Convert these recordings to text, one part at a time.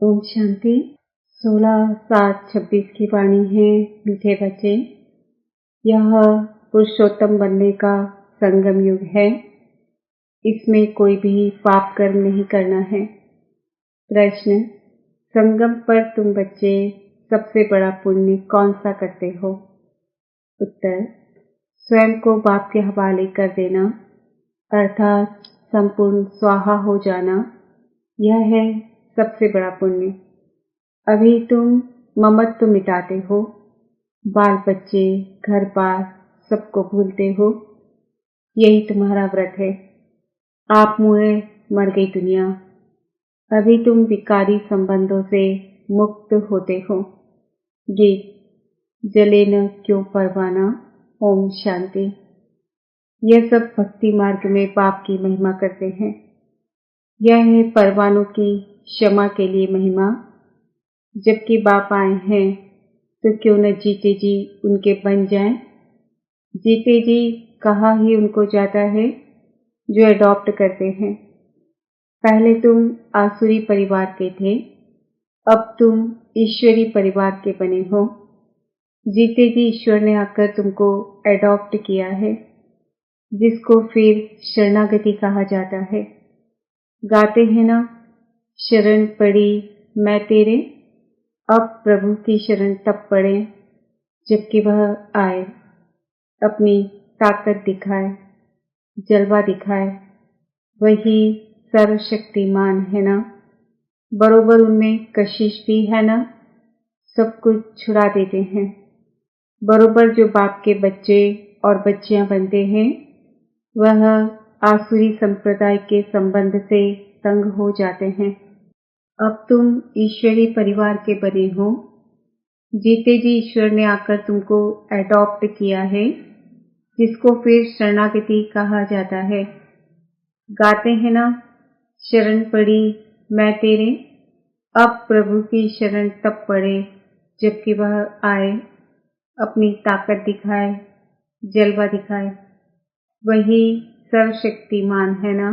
ओम शांति। 16/7/26 की वाणी है। मीठे बच्चे, यह पुरुषोत्तम बनने का संगम युग है। इसमें कोई भी पाप कर्म नहीं करना है। प्रश्न: संगम पर तुम बच्चे सबसे बड़ा पुण्य कौन सा करते हो? उत्तर: स्वयं को बाप के हवाले कर देना, अर्थात संपूर्ण स्वाहा हो जाना, यह है सबसे बड़ा पुण्य। अभी तुम ममत्व मिटाते हो, बाल बच्चे, घर बार सबको भूलते हो। यही तुम्हारा व्रत है। आप मुए मर गई दुनिया। अभी तुम विकारी संबंधों से मुक्त होते हो। गीत: जले न क्यों परवाना। ओम शांति। यह सब भक्ति मार्ग में बाप की महिमा करते हैं। यह है परवानों की क्षमा के लिए महिमा। जबकि बाप आए हैं तो क्यों न जीते जी उनके बन जाएं। जीते जी कहा ही उनको जाता है जो अडॉप्ट करते हैं। पहले तुम आसुरी परिवार के थे, अब तुम ईश्वरी परिवार के बने हो। जीते जी ईश्वर ने आकर तुमको अडॉप्ट किया है, जिसको फिर शरणागति कहा जाता है। गाते हैं ना, शरण पड़ी मैं तेरे। अब प्रभु की शरण तब पड़े जबकि वह आए, अपनी ताकत दिखाए, जलवा दिखाए। वही सर्वशक्तिमान है ना, बरोबर उनमें कशिश भी है ना। सब कुछ छुड़ा देते हैं। बरोबर जो बाप के बच्चे और बच्चियां बनते हैं, वह आसुरी संप्रदाय के संबंध से तंग हो जाते हैं। अब तुम ईश्वरी परिवार के बने हो। जीते जी ईश्वर ने आकर तुमको अडॉप्ट किया है, जिसको फिर शरणागति कहा जाता है। गाते हैं ना, शरण पड़ी मैं तेरे। अब प्रभु की शरण तब पड़े जबकि वह आए, अपनी ताकत दिखाए, जलवा दिखाए। वही सर्वशक्तिमान है ना,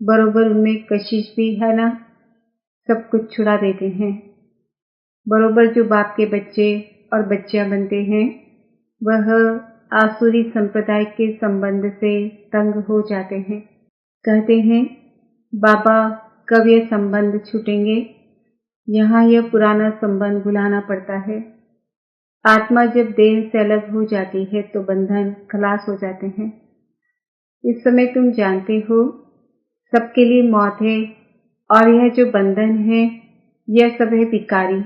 बरोबर उनमें कशिश भी है ना। सब कुछ छुड़ा देते हैं। बरोबर जो बाप के बच्चे और बच्चियां बनते हैं, वह आसुरी संप्रदाय के संबंध से तंग हो जाते हैं। कहते हैं, बाबा कब ये संबंध छूटेंगे? यहाँ यह पुराना संबंध भुलाना पड़ता है। आत्मा जब देह से अलग हो जाती है तो बंधन खलास हो जाते हैं। इस समय तुम जानते हो सबके लिए मौत है, और यह जो बंधन है यह सब है विकारी।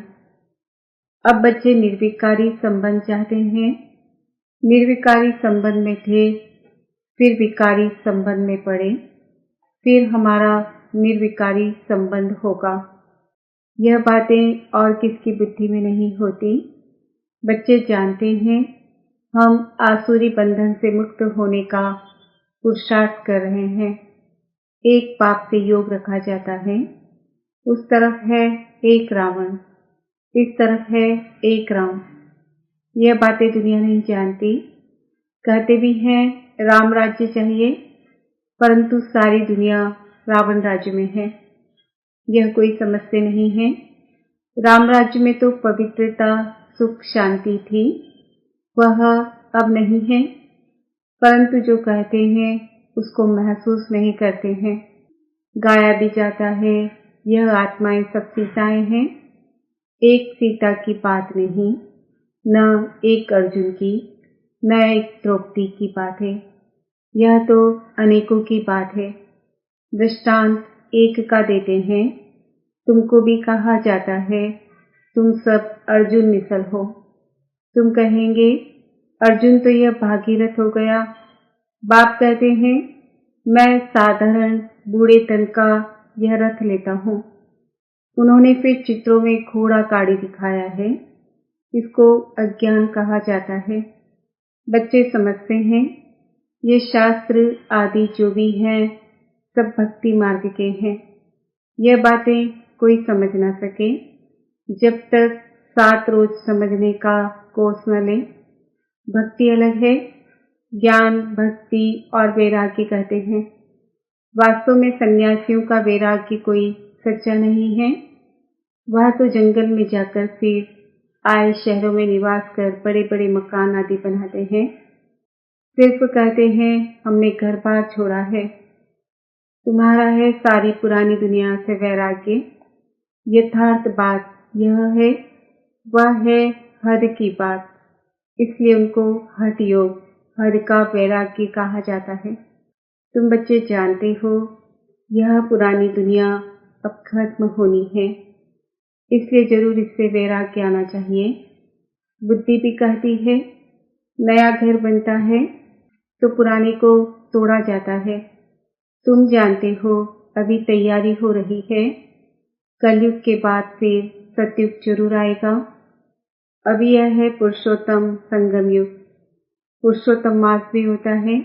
अब बच्चे निर्विकारी संबंध चाहते हैं। निर्विकारी संबंध में थे, फिर विकारी संबंध में पड़े, फिर हमारा निर्विकारी संबंध होगा। यह बातें और किसकी बुद्धि में नहीं होती। बच्चे जानते हैं हम आसुरी बंधन से मुक्त होने का पुरुषार्थ कर रहे हैं। एक पाप से योग रखा जाता है। उस तरफ है एक रावण, इस तरफ है एक राम। यह बातें दुनिया नहीं जानती। कहते भी हैं राम राज्य चाहिए, परंतु सारी दुनिया रावण राज्य में है। यह कोई समझते नहीं है। राम राज्य में तो पवित्रता, सुख, शांति थी, वह अब नहीं है। परंतु जो कहते हैं उसको महसूस नहीं करते हैं। गाया भी जाता है, यह आत्माएं सब सीताएं हैं। एक सीता की बात नहीं, न एक अर्जुन की, न एक द्रौपदी की बात है। यह तो अनेकों की बात है। दृष्टांत एक का देते हैं। तुमको भी कहा जाता है तुम सब अर्जुन मिसल हो। तुम कहेंगे अर्जुन तो यह भागीरथ हो गया। बाप कहते हैं मैं साधारण बूढ़े तन का यह रथ लेता हूँ। उन्होंने फिर चित्रों में घोड़ा गाड़ी दिखाया है। इसको अज्ञान कहा जाता है। बच्चे समझते हैं ये शास्त्र आदि जो भी हैं सब भक्ति मार्ग के हैं। यह बातें कोई समझ ना सके जब तक 7 रोज समझने का कोर्स न ले। भक्ति अलग है, ज्ञान, भक्ति और वैराग्य कहते हैं। वास्तव में सन्यासियों का वैराग्य कोई सच्चा नहीं है। वह तो जंगल में जाकर फिर आए शहरों में निवास कर बड़े बड़े मकान आदि बनाते हैं। सिर्फ कहते हैं हमने घर बार छोड़ा है। तुम्हारा है सारी पुरानी दुनिया से वैराग्य। यथार्थ बात यह है, वह है हद की बात, इसलिए उनको हठ योग, हद का वैराग्य कहा जाता है। तुम बच्चे जानते हो यह पुरानी दुनिया अब खत्म होनी है, इसलिए जरूर इससे वैराग्य आना चाहिए। बुद्धि भी कहती है नया घर बनता है तो पुराने को तोड़ा जाता है। तुम जानते हो अभी तैयारी हो रही है, कलयुग के बाद फिर सतयुग जरूर आएगा। अभी यह है पुरुषोत्तम संगम युग। पुरुषोत्तम मास भी होता है,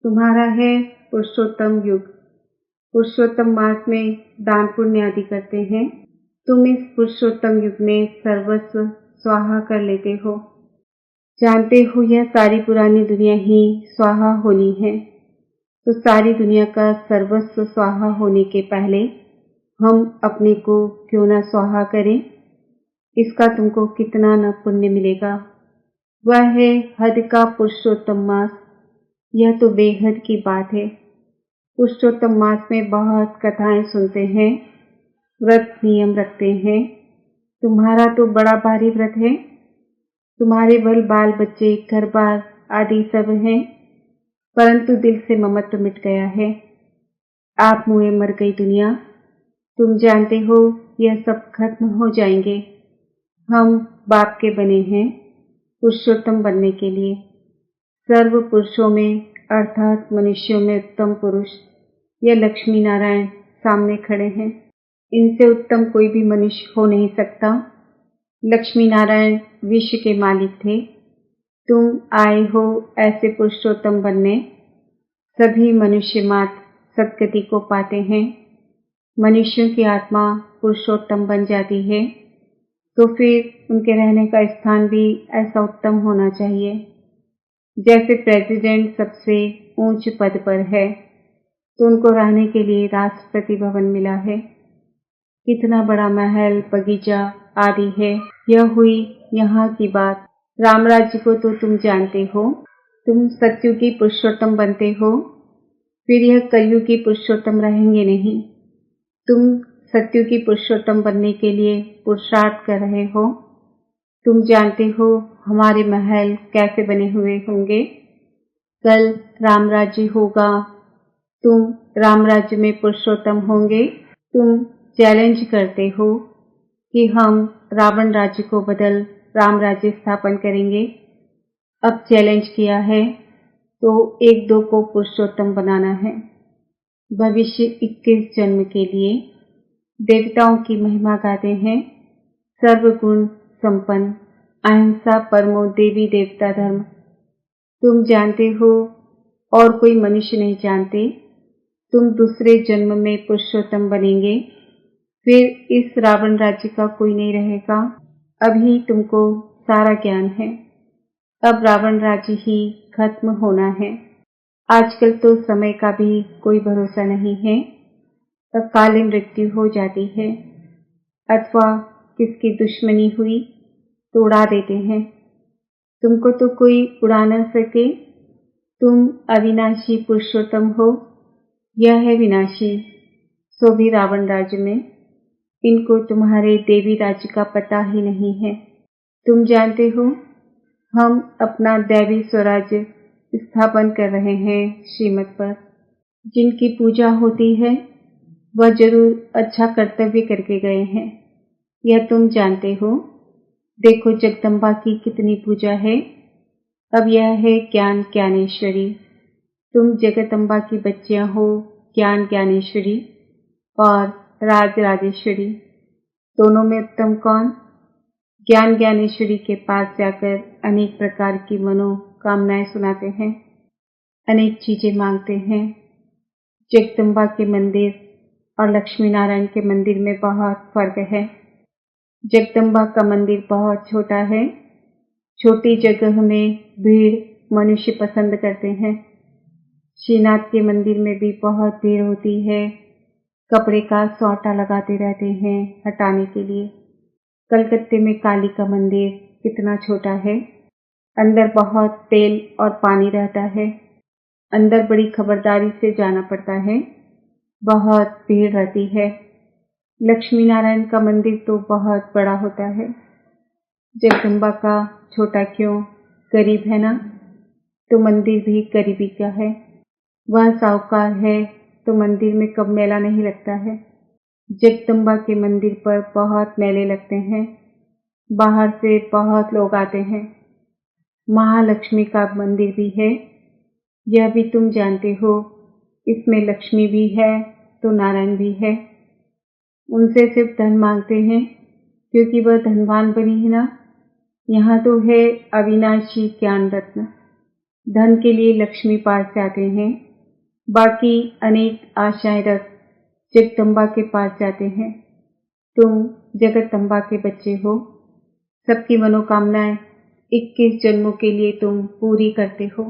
तुम्हारा है पुरुषोत्तम युग। पुरुषोत्तम मास में दान पुण्य आदि करते हैं। तुम इस पुरुषोत्तम युग में सर्वस्व स्वाहा कर लेते हो। जानते हो यह सारी पुरानी दुनिया ही स्वाहा होनी है, तो सारी दुनिया का सर्वस्व स्वाहा होने के पहले हम अपने को क्यों न स्वाहा करें। इसका तुमको कितना न पुण्य मिलेगा। वह है हद का पुरुषोत्तम मास। यह तो बेहद की बात है। पुरुषोत्तम मास में बहुत कथाएं सुनते हैं, व्रत नियम रखते हैं। तुम्हारा तो बड़ा भारी व्रत है। तुम्हारे बाल बच्चे घर बार आदि सब हैं, परंतु दिल से ममत्व मिट गया है। आप मुए मर गई दुनिया। तुम जानते हो यह सब खत्म हो जाएंगे। हम बाप के बने हैं पुरुषोत्तम बनने के लिए। सर्व पुरुषों में अर्थात मनुष्यों में उत्तम पुरुष यह लक्ष्मी नारायण सामने खड़े हैं। इनसे उत्तम कोई भी मनुष्य हो नहीं सकता। लक्ष्मी नारायण विश्व के मालिक थे। तुम आए हो ऐसे पुरुषोत्तम बनने। सभी मनुष्य मात्र सद्गति को पाते हैं। मनुष्यों की आत्मा पुरुषोत्तम बन जाती है, तो फिर उनके रहने का स्थान भी ऐसा उत्तम होना चाहिए। जैसे प्रेसिडेंट सबसे ऊंच पद पर है, तो उनको रहने के लिए राष्ट्रपति भवन मिला है। कितना बड़ा महल, बगीचा आदि है। यह हुई यहाँ की बात। राम राज्य को तो तुम जानते हो। तुम सत्युगी पुरुषोत्तम बनते हो, फिर यह कलयुगी पुरुषोत्तम रहेंगे नहीं। तुम सत्युगी पुरुषोत्तम बनने के लिए पुरुषार्थ कर रहे हो। तुम जानते हो हमारे महल कैसे बने हुए होंगे। कल राम राज्य होगा, तुम राम राज्य में पुरुषोत्तम होंगे। तुम चैलेंज करते हो कि हम रावण राज्य को बदल राम राज्य स्थापन करेंगे। अब चैलेंज किया है तो एक दो को पुरुषोत्तम बनाना है। भविष्य 21 जन्म के लिए देवताओं की महिमा गाते हैं। सर्वगुण संपन्न, अहिंसा परमो देवी देवता धर्म। तुम जानते हो और कोई मनुष्य नहीं जानते। तुम दूसरे जन्म में पुरुषोत्तम बनेंगे, फिर इस रावण राज्य का कोई नहीं रहेगा। अभी तुमको सारा ज्ञान है। अब रावण राज्य ही खत्म होना है। आजकल तो समय का भी कोई भरोसा नहीं है। अकाल मृत्यु हो जाती है, अथवा किसकी दुश्मनी हुई तो उड़ा देते हैं। तुमको तो कोई उड़ा न सके। तुम अविनाशी पुरुषोत्तम हो, यह है विनाशी, सो भी रावण राज्य में। इनको तुम्हारे देवी राज्य का पता ही नहीं है। तुम जानते हो हम अपना दैवी स्वराज्य स्थापन कर रहे हैं श्रीमत पर। जिनकी पूजा होती है वह जरूर अच्छा कर्तव्य करके गए हैं, यह तुम जानते हो। देखो जगदम्बा की कितनी पूजा है। अब यह है ज्ञान ज्ञानेश्वरी। तुम जगदम्बा की बच्चियां हो, ज्ञान ज्ञानेश्वरी और राज राजेश्वरी। दोनों में उत्तम कौन? ज्ञान ज्ञानेश्वरी के पास जाकर अनेक प्रकार की मनोकामनाएं सुनाते हैं, अनेक चीजें मांगते हैं। जगदम्बा के मंदिर और लक्ष्मी नारायण के मंदिर में बहुत फर्क है। जगदम्बा का मंदिर बहुत छोटा है। छोटी जगह में भीड़ मनुष्य पसंद करते हैं। श्रीनाथ के मंदिर में भी बहुत भीड़ होती है। कपड़े का सौटा लगाते रहते हैं हटाने के लिए। कलकत्ते में काली का मंदिर कितना छोटा है, अंदर बहुत तेल और पानी रहता है। अंदर बड़ी खबरदारी से जाना पड़ता है, बहुत भीड़ रहती है। लक्ष्मी नारायण का मंदिर तो बहुत बड़ा होता है। जगदम्बा का छोटा क्यों, करीब है ना, तो मंदिर भी करीबी का है। वह साहूकार है तो मंदिर में कब मेला नहीं लगता है। जगदम्बा के मंदिर पर बहुत मेले लगते हैं, बाहर से बहुत लोग आते हैं। महालक्ष्मी का मंदिर भी है, यह भी तुम जानते हो। इसमें लक्ष्मी भी है तो नारायण भी है। उनसे सिर्फ धन मांगते हैं क्योंकि वह धनवान बनी है ना। यहाँ तो है अविनाशी ज्ञान रत्न। धन के लिए लक्ष्मी पास जाते हैं, बाकी अनेक आशाएं रख जगदम्बा के पास जाते हैं। तुम जगदम्बा के बच्चे हो, सबकी मनोकामनाएं 21 जन्मों के लिए तुम पूरी करते हो।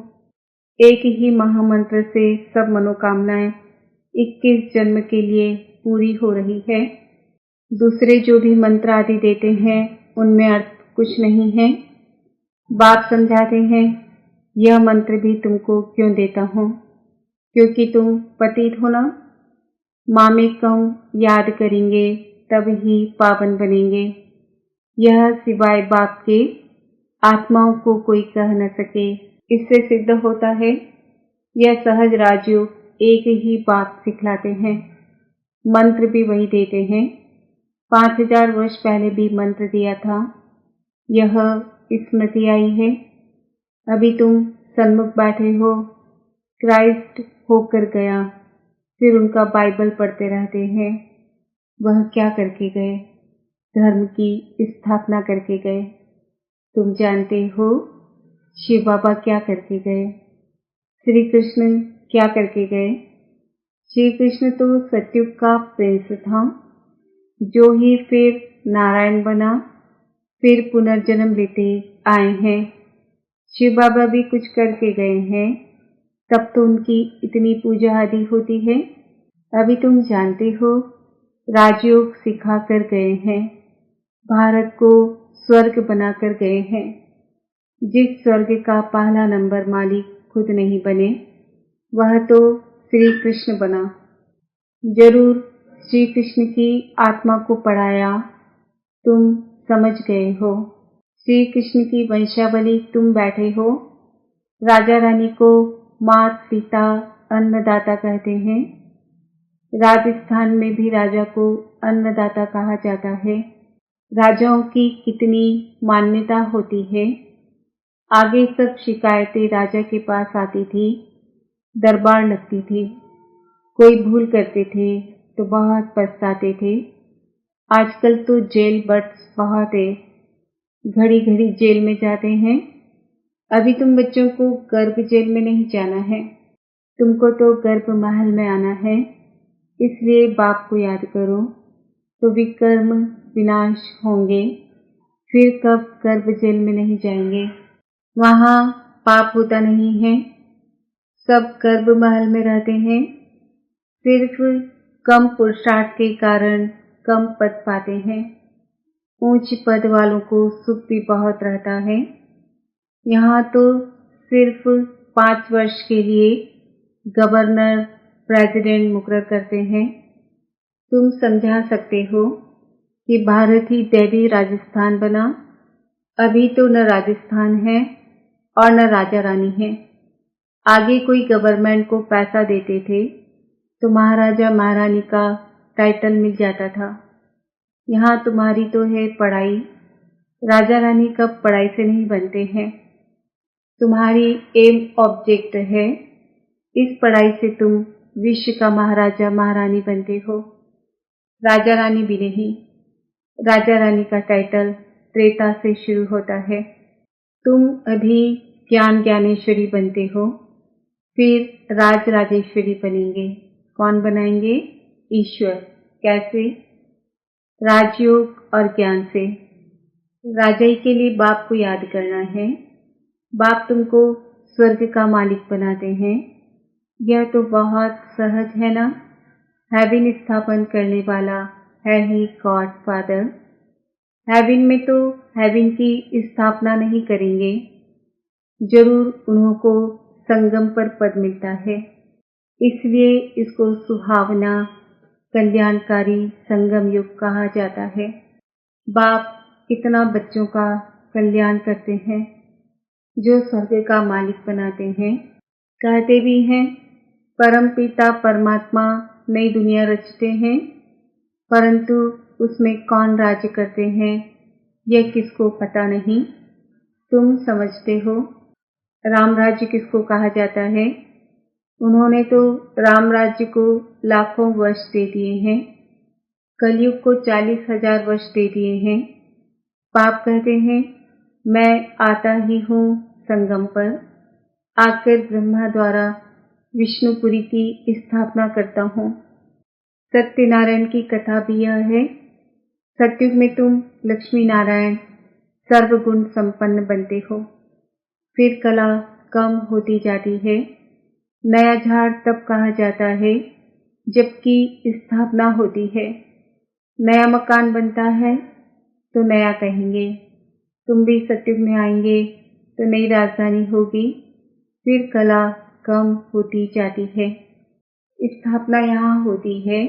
एक ही महामंत्र से सब मनोकामनाएं 21 जन्म के लिए पूरी हो रही है। दूसरे जो भी मंत्र आदि देते हैं उनमें अर्थ कुछ नहीं है। बाप समझाते हैं, यह मंत्र भी तुमको क्यों देता हूँ, क्योंकि तुम पतित हो ना। मामेकम याद करेंगे तब ही पावन बनेंगे। यह सिवाय बाप के आत्माओं को कोई कह न सके। इससे सिद्ध होता है यह सहज राजयोग एक ही बात सिखलाते हैं, मंत्र भी वही देते हैं। 5000 वर्ष पहले भी मंत्र दिया था, यह स्मृति आई है। अभी तुम सन्मुख बैठे हो, क्राइस्ट होकर गया, फिर उनका बाइबल पढ़ते रहते हैं। वह क्या करके गए? धर्म की स्थापना करके गए। तुम जानते हो शिव बाबा क्या करके गए, श्री कृष्ण क्या करके गए। श्री कृष्ण तो सतयुग का प्रिंस था, जो ही फिर नारायण बना, फिर पुनर्जन्म लेते आए हैं। शिव बाबा भी कुछ करके गए हैं, तब तो उनकी इतनी पूजा आदि होती है। अभी तुम जानते हो राजयोग सिखा कर गए हैं, भारत को स्वर्ग बनाकर गए हैं। जिस स्वर्ग का पहला नंबर मालिक खुद नहीं बने, वह तो श्री कृष्ण बना। जरूर श्री कृष्ण की आत्मा को पढ़ाया, तुम समझ गए हो। श्री कृष्ण की वंशावली तुम बैठे हो। राजा रानी को माता पिता अन्नदाता कहते हैं। राजस्थान में भी राजा को अन्नदाता कहा जाता है। राजाओं की कितनी मान्यता होती है। आगे सब शिकायतें राजा के पास आती थी, दरबार लगती थी। कोई भूल करते थे तो बहुत पछताते थे। आजकल तो जेल बट्स बहुत है, घड़ी घड़ी जेल में जाते हैं। अभी तुम बच्चों को गर्भ जेल में नहीं जाना है, तुमको तो गर्भ महल में आना है। इसलिए बाप को याद करो तो विकर्म विनाश होंगे, फिर कब गर्भ जेल में नहीं जाएंगे। वहाँ पाप होता नहीं है, सब गर्भ महल में रहते हैं। सिर्फ कम पुरुषार्थ के कारण कम पद पाते हैं। ऊंच पद वालों को सुख भी बहुत रहता है। यहाँ तो सिर्फ 5 वर्ष के लिए गवर्नर प्रेसिडेंट मुकर्रर करते हैं। तुम समझा सकते हो कि भारत ही दैवी राजस्थान बना। अभी तो न राजस्थान है और न राजा रानी है। आगे कोई गवर्नमेंट को पैसा देते थे तो महाराजा महारानी का टाइटल मिल जाता था। यहाँ तुम्हारी तो है पढ़ाई, राजा रानी कब पढ़ाई से नहीं बनते हैं। तुम्हारी एम ऑब्जेक्ट है, इस पढ़ाई से तुम विश्व का महाराजा महारानी बनते हो, राजा रानी भी नहीं। राजा रानी का टाइटल त्रेता से शुरू होता है। तुम अभी ज्ञान ज्ञानेश्वरी बनते हो, फिर राज राजेश्वरी बनेंगे। कौन बनाएंगे? ईश्वर। कैसे? राजयोग और ज्ञान से। राजाई के लिए बाप को याद करना है। बाप तुमको स्वर्ग का मालिक बनाते हैं। यह तो बहुत सहज है ना। हेवन स्थापन करने वाला है ही गॉड फादर। हेवन में तो हेवन की स्थापना नहीं करेंगे, जरूर उन्हों को संगम पर पद मिलता है। इसलिए इसको सुहावना कल्याणकारी संगम युग कहा जाता है। बाप कितना बच्चों का कल्याण करते हैं, जो स्वर्ग का मालिक बनाते हैं। कहते भी हैं परम पिता परमात्मा नई दुनिया रचते हैं, परंतु उसमें कौन राज्य करते हैं यह किसको पता नहीं। तुम समझते हो राम राज्य किसको कहा जाता है? उन्होंने तो राम राज्य को लाखों वर्ष दे दिए हैं, कलयुग को 40,000 वर्ष दे दिए हैं। पाप कहते हैं मैं आता ही हूँ संगम पर, आकर ब्रह्मा द्वारा विष्णुपुरी की स्थापना करता हूँ। सत्यनारायण की कथा भी यह है। सतयुग में तुम लक्ष्मी नारायण सर्वगुण संपन्न बनते हो, फिर कला कम होती जाती है। नया झाड़ तब कहा जाता है जबकि स्थापना होती है। नया मकान बनता है तो नया कहेंगे। तुम भी सतयुग में आएंगे तो नई राजधानी होगी, फिर कला कम होती जाती है। स्थापना यहाँ होती है।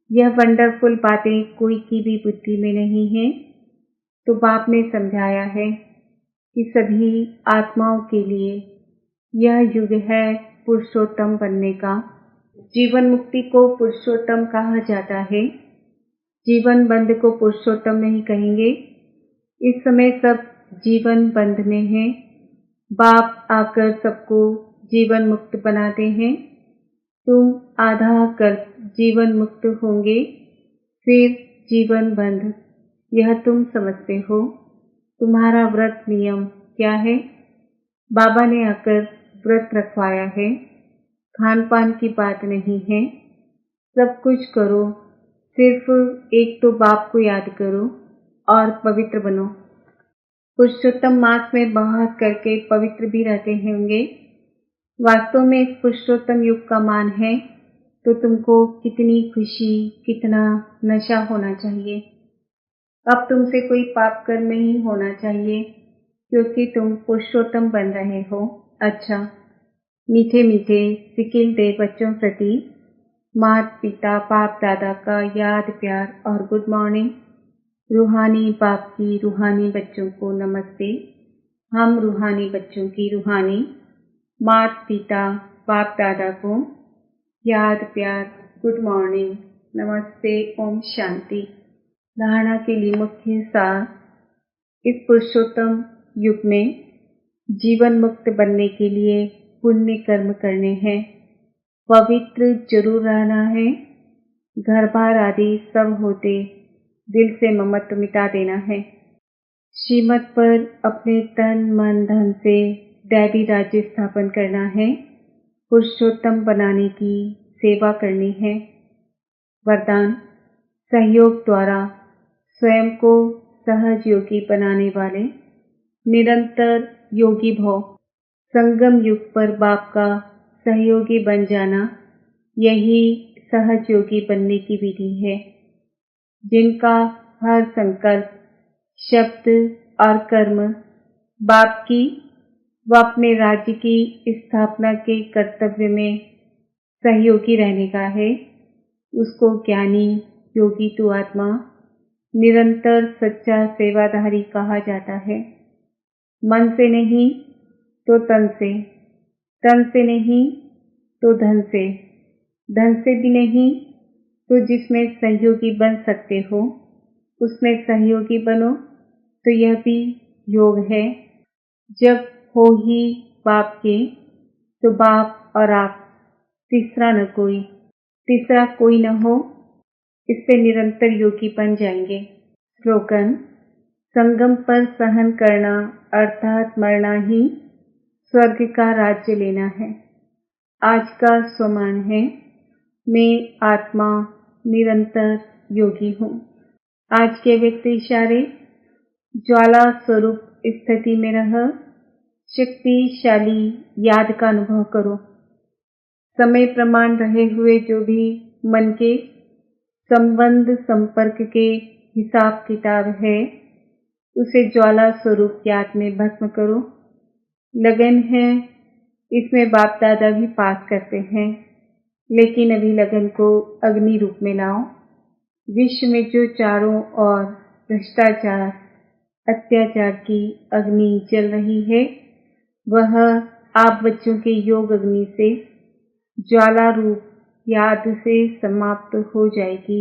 यह वंडरफुल बातें कोई की भी बुद्धि में नहीं है। तो बाप ने समझाया है कि सभी आत्माओं के लिए यह युग है पुरुषोत्तम बनने का। जीवन मुक्ति को पुरुषोत्तम कहा जाता है, जीवन बंध को पुरुषोत्तम नहीं कहेंगे। इस समय सब जीवन बंध में हैं। बाप आकर सबको जीवन मुक्त बनाते हैं। तुम आधा कर जीवन मुक्त होंगे, फिर जीवन बंध। यह तुम समझते हो। तुम्हारा व्रत नियम क्या है? बाबा ने आकर व्रत रखवाया है, खान पान की बात नहीं है। सब कुछ करो, सिर्फ एक तो बाप को याद करो और पवित्र बनो। पुरुषोत्तम मास में बहुत करके पवित्र भी रहते होंगे। वास्तव में इस पुरुषोत्तम युग का मान है तो तुमको कितनी खुशी, कितना नशा होना चाहिए। अब तुमसे कोई पाप कर्म नहीं होना चाहिए, क्योंकि तुम पुरुषोत्तम बन रहे हो। अच्छा, मीठे मीठे सिकिलते बच्चों प्रति माता पिता बाप दादा का याद प्यार और गुड मॉर्निंग। रूहानी बाप की रूहानी बच्चों को नमस्ते। हम रूहानी बच्चों की रूहानी माता पिता बाप दादा को याद प्यार गुड मॉर्निंग, नमस्ते, ओम शांति। धारणा के लिए मुख्य सार। इस पुरुषोत्तम युग में जीवन मुक्त बनने के लिए पुण्य कर्म करने हैं, पवित्र जरूर रहना है। घर बार आदि सब होते दिल से ममत्व मिटा देना है। श्रीमत पर अपने तन मन धन से दैवी राज्य स्थापन करना है। पुरुषोत्तम बनाने की सेवा करनी है। वरदान सहयोग द्वारा स्वयं को सहज योगी बनाने वाले निरंतर योगी भव। संगम युग पर बाप का सहयोगी बन जाना, यही सहज योगी बनने की विधि है। जिनका हर संकल्प शब्द और कर्म बाप की व अपने राज्य की स्थापना के कर्तव्य में सहयोगी रहने का है, उसको ज्ञानी योगी तो आत्मा निरंतर सच्चा सेवाधारी कहा जाता है। मन से नहीं तो तन से नहीं तो धन से भी नहीं तो जिसमें सहयोगी बन सकते हो उसमें सहयोगी बनो। तो यह भी योग है। जब हो ही बाप के तो बाप और आप, तीसरा कोई न हो, इससे निरंतर योगी बन जाएंगे। स्लोगन संगम पर सहन करना अर्थात मरना ही स्वर्ग का राज्य लेना है। आज का स्वमान है मैं आत्मा निरंतर योगी हूँ। आज के व्यक्ति इशारे ज्वाला स्वरूप स्थिति में रह शक्तिशाली याद का अनुभव करो। समय प्रमाण रहे हुए जो भी मन के संबंध संपर्क के हिसाब किताब है, उसे ज्वाला स्वरूप याद में भस्म करो। लगन है, इसमें बाप दादा भी पास करते हैं, लेकिन अभी लगन को अग्नि रूप में लाओ। विश्व में जो चारों ओर भ्रष्टाचार अत्याचार की अग्नि जल रही है, वह आप बच्चों के योग अग्नि से ज्वाला रूप याद से समाप्त हो जाएगी।